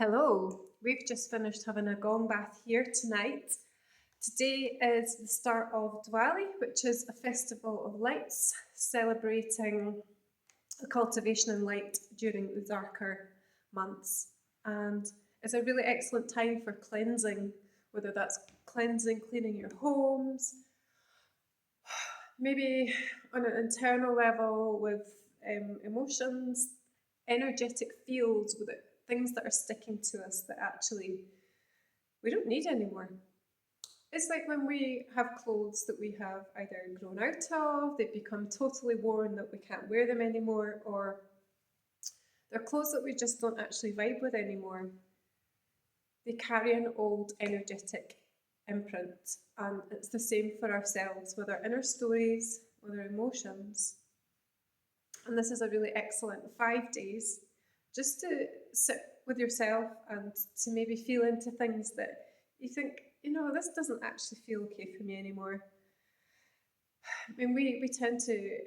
Hello, we've just finished having a gong bath here tonight. Today is the start of Diwali, which is a festival of lights celebrating the cultivation and light during the darker months. And it's a really excellent time for cleansing, whether that's cleansing, cleaning your homes, maybe on an internal level with emotions, energetic fields with it, things that are sticking to us that actually we don't need anymore. It's like when we have clothes that we have either grown out of, they've become totally worn that we can't wear them anymore, or they're clothes that we just don't actually vibe with anymore. They carry an old energetic imprint, and it's the same for ourselves with our inner stories, with our emotions. And this is a really excellent 5 days just to sit with yourself and to maybe feel into things that you think, this doesn't actually feel okay for me anymore. I mean, we tend to,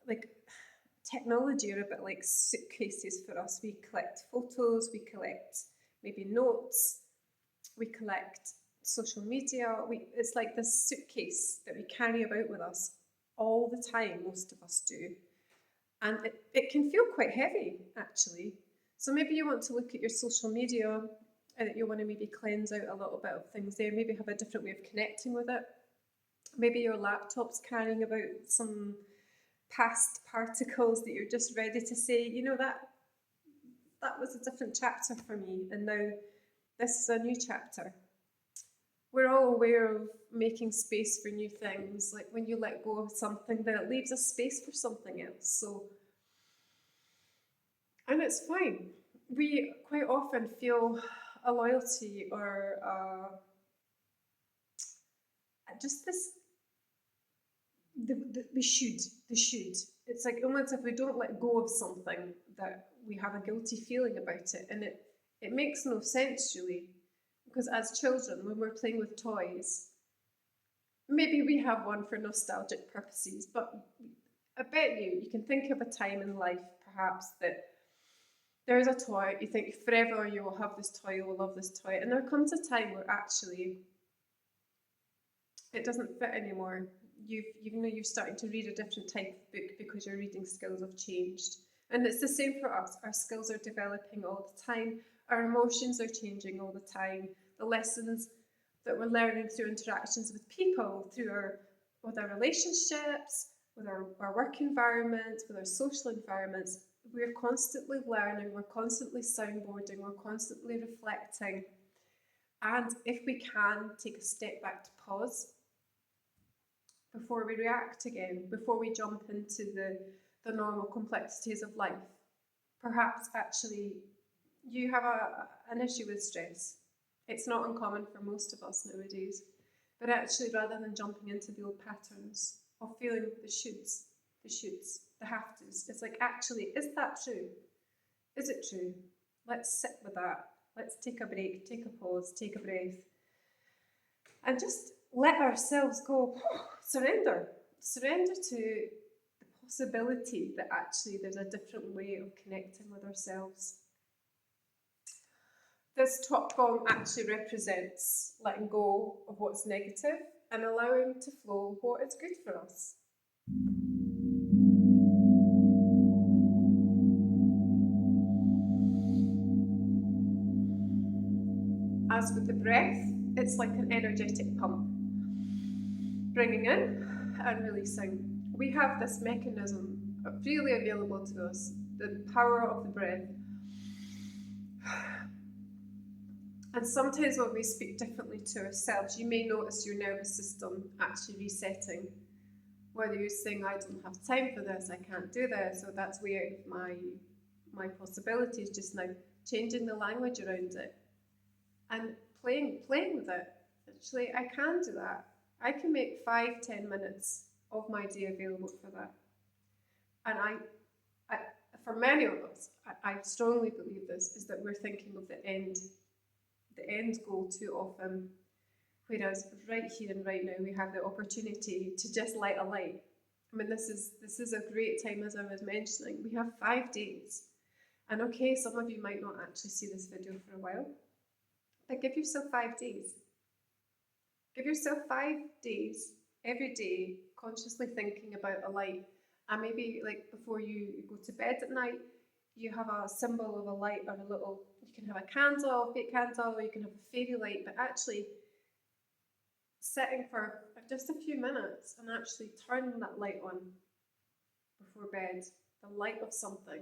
like, technology are a bit like suitcases for us. We collect photos, we collect maybe notes, we collect social media. It's like this suitcase that we carry about with us all the time, most of us do. And it can feel quite heavy, actually. So maybe you want to look at your social media and you want to maybe cleanse out a little bit of things there, maybe have a different way of connecting with it. Maybe your laptop's carrying about some past particles that you're just ready to say, that was a different chapter for me, and now this is a new chapter. We're all aware of making space for new things. Like when you let go of something, then it leaves a space for something else. And it's fine. We quite often feel a loyalty or just this, we should, the should. It's like almost if we don't let go of something that we have a guilty feeling about it. And it makes no sense really. Because as children, when we're playing with toys, maybe we have one for nostalgic purposes, but I bet you can think of a time in life perhaps that there's a toy, you think forever you will have this toy, you will love this toy, and there comes a time where actually it doesn't fit anymore. You're starting to read a different type of book because your reading skills have changed. And it's the same for us. Our skills are developing all the time. Our emotions are changing all the time. The lessons that we're learning through interactions with people, with our relationships, with our work environment, with our social environments, we're constantly learning, we're constantly soundboarding, we're constantly reflecting. And if we can take a step back to pause before we react again, before we jump into the normal complexities of life, perhaps actually you have an issue with stress. It's not uncommon for most of us nowadays. But actually, rather than jumping into the old patterns of feeling the shoulds, the have tos, it's like, actually, is that true? Is it true? Let's sit with that. Let's take a break, take a pause, take a breath, and just let ourselves go. Surrender to the possibility that actually there's a different way of connecting with ourselves. This top gong actually represents letting go of what's negative and allowing to flow what is good for us. As with the breath, it's like an energetic pump. Bringing in and releasing. We have this mechanism freely available to us, the power of the breath. And sometimes when we speak differently to ourselves, you may notice your nervous system actually resetting. Whether you're saying, I don't have time for this, I can't do this, or that's where my possibilities just now, changing the language around it and playing with it. Actually, I can do that. I can make 5-10 minutes of my day available for that. And I for many of us, I strongly believe this, is that we're thinking of the end goal too often. Whereas right here and right now, we have the opportunity to just light a light. I mean, this is a great time, as I was mentioning. We have 5 days. And okay, some of you might not actually see this video for a while, but give yourself 5 days. Give yourself 5 days, every day, consciously thinking about a light. And maybe like before you go to bed at night, you have a symbol of a light or a little, you can have a candle, a fake candle, or you can have a fairy light, but actually sitting for just a few minutes and actually turning that light on before bed, the light of something.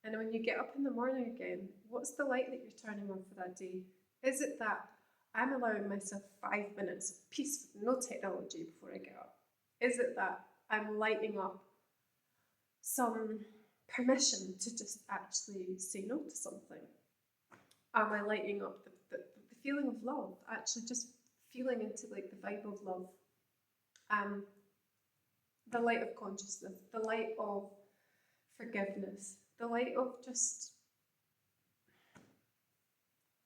And when you get up in the morning again, what's the light that you're turning on for that day? Is it that I'm allowing myself 5 minutes of peace with no technology before I get up? Is it that I'm lighting up some permission to just actually say no to something? Am I lighting up the feeling of love, actually just feeling into like the vibe of love? The light of consciousness, the light of forgiveness, the light of just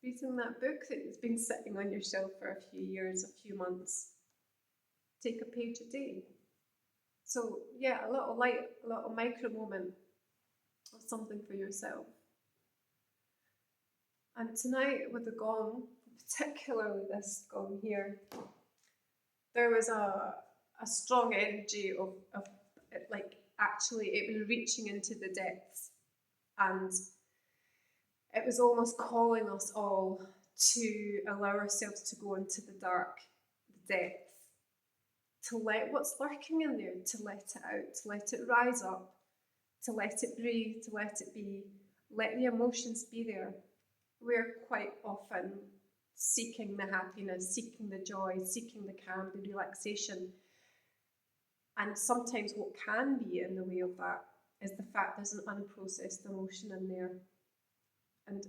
reading that book that's been sitting on your shelf for a few years, a few months. Take a page a day. So yeah, a little light, a little micro moment of something for yourself. And tonight with the gong, particularly this gong here, there was a strong energy of it, like actually it was reaching into the depths, and it was almost calling us all to allow ourselves to go into the dark, the depth, to let what's lurking in there, to let it out, to let it rise up, to let it breathe, to let it be, let the emotions be there. We're quite often seeking the happiness, seeking the joy, seeking the calm, the relaxation. And sometimes what can be in the way of that is the fact there's an unprocessed emotion in there. And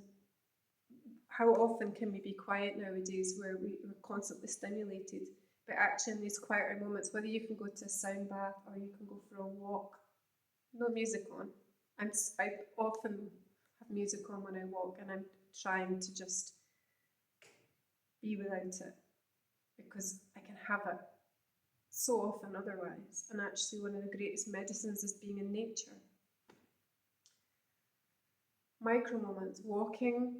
how often can we be quiet nowadays where we're constantly stimulated? But actually in these quieter moments, whether you can go to a sound bath or you can go for a walk, no music on. I often have music on when I walk, and I'm trying to just be without it because I can have it so often otherwise. And actually one of the greatest medicines is being in nature. Micro moments, walking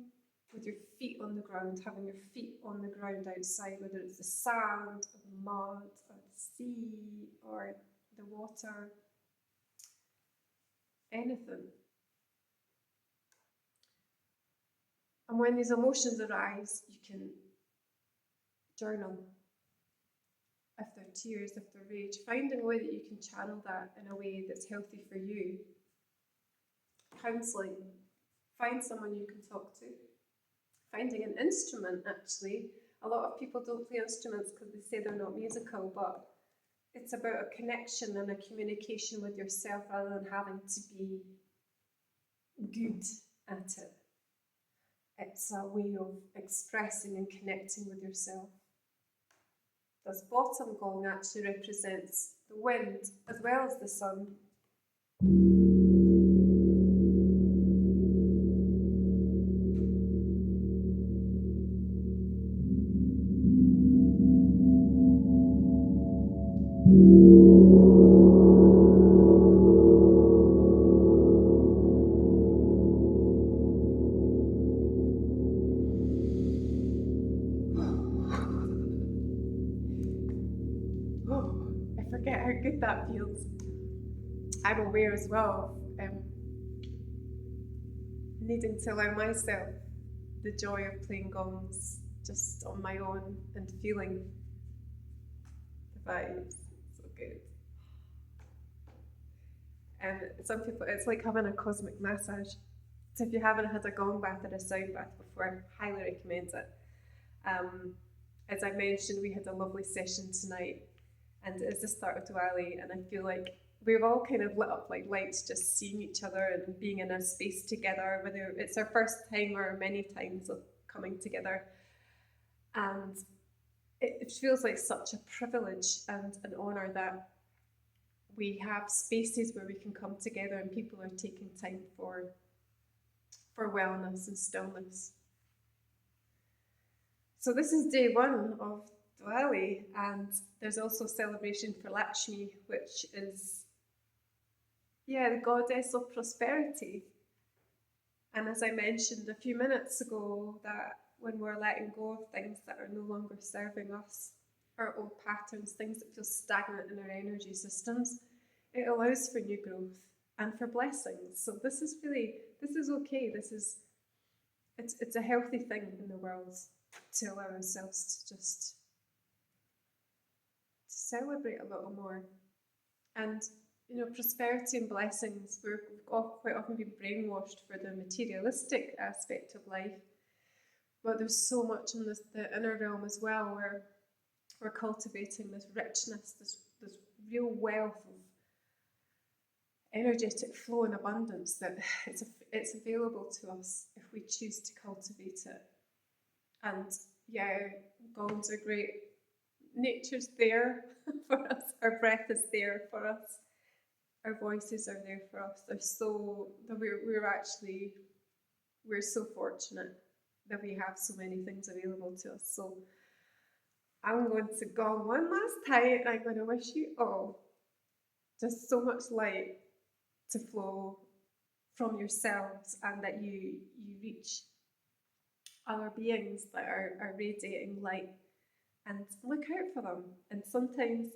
with your feet on the ground, having your feet on the ground outside, whether it's the sand or the mud or the sea or the water, anything. And when these emotions arise, you can journal. If they're tears, if they're rage, finding a way that you can channel that in a way that's healthy for you. Counselling, find someone you can talk to. Finding an instrument, actually. A lot of people don't play instruments because they say they're not musical, but it's about a connection and a communication with yourself rather than having to be good at it. It's a way of expressing and connecting with yourself. This bottom gong actually represents the wind as well as the sun. I forget how good that feels. I'm aware as well of needing to allow myself the joy of playing gongs just on my own and feeling the vibes. So good. And some people, it's like having a cosmic massage. So if you haven't had a gong bath or a sound bath before, I highly recommend it. As I mentioned, we had a lovely session tonight, and it's the start of Diwali, and I feel like we've all kind of lit up like lights just seeing each other and being in a space together, whether it's our first time or many times of coming together. And it feels like such a privilege and an honour that we have spaces where we can come together and people are taking time for wellness and stillness. So this is day one of Diwali, and there's also a celebration for Lakshmi, which is, the goddess of prosperity. And as I mentioned a few minutes ago, that when we're letting go of things that are no longer serving us, our old patterns, things that feel stagnant in our energy systems, it allows for new growth and for blessings. So this is okay. It's a healthy thing in the world to allow ourselves to just celebrate a little more. And prosperity and blessings, we've quite often been brainwashed for the materialistic aspect of life, but there's so much in the inner realm as well, where we're cultivating this richness, this real wealth of energetic flow and abundance that it's available to us if we choose to cultivate it. And yeah, gongs are great. Nature's there for us. Our breath is there for us. Our voices are there for us. We're so fortunate that we have so many things available to us. So I'm going to gong one last time, and I'm going to wish you all just so much light to flow from yourselves, and that you reach other beings that are radiating light, and look out for them. And sometimes,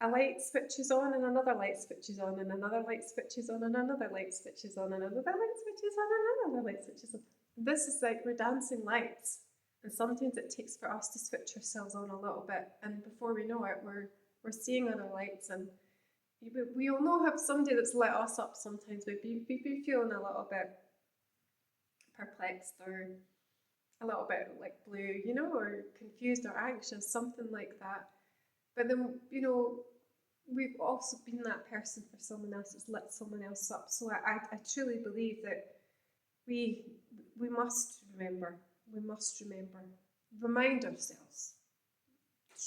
a light switches on and another light switches on and another light switches on and another light switches on and another light switches on and another light switches on. This is like we're dancing lights, and sometimes it takes for us to switch ourselves on a little bit, and before we know it, we're seeing other lights. And we all know have somebody that's lit us up sometimes. We've been feeling a little bit perplexed or a little bit like blue, or confused or anxious, something like that. But then, we've also been that person for someone else that's lit someone else up. So I truly believe that we must remember. Remind ourselves.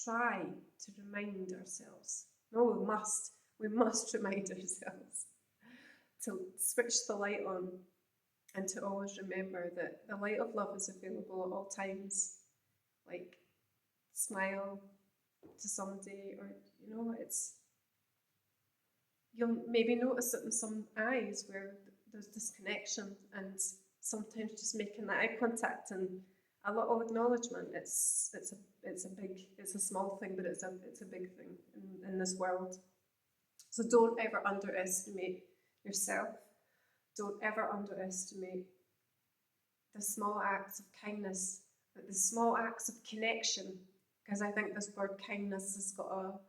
Try to remind ourselves. No, we must remind ourselves to switch the light on, and to always remember that the light of love is available at all times. Like, smile to somebody, or you'll maybe notice it in some eyes where there's disconnection, and sometimes just making that eye contact and a little acknowledgement. It's a small thing, but it's a big thing in this world. So don't ever underestimate yourself. Don't ever underestimate the small acts of kindness, but the small acts of connection, because I think this word kindness has got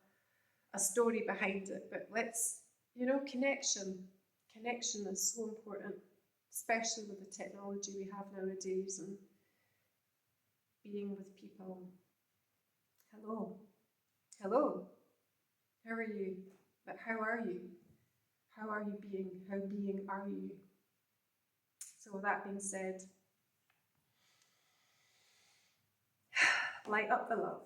a story behind it. But connection is so important, especially with the technology we have nowadays and being with people. Hello, how are you? But how are you? How are you being? How being are you? So with that being said, light up the love.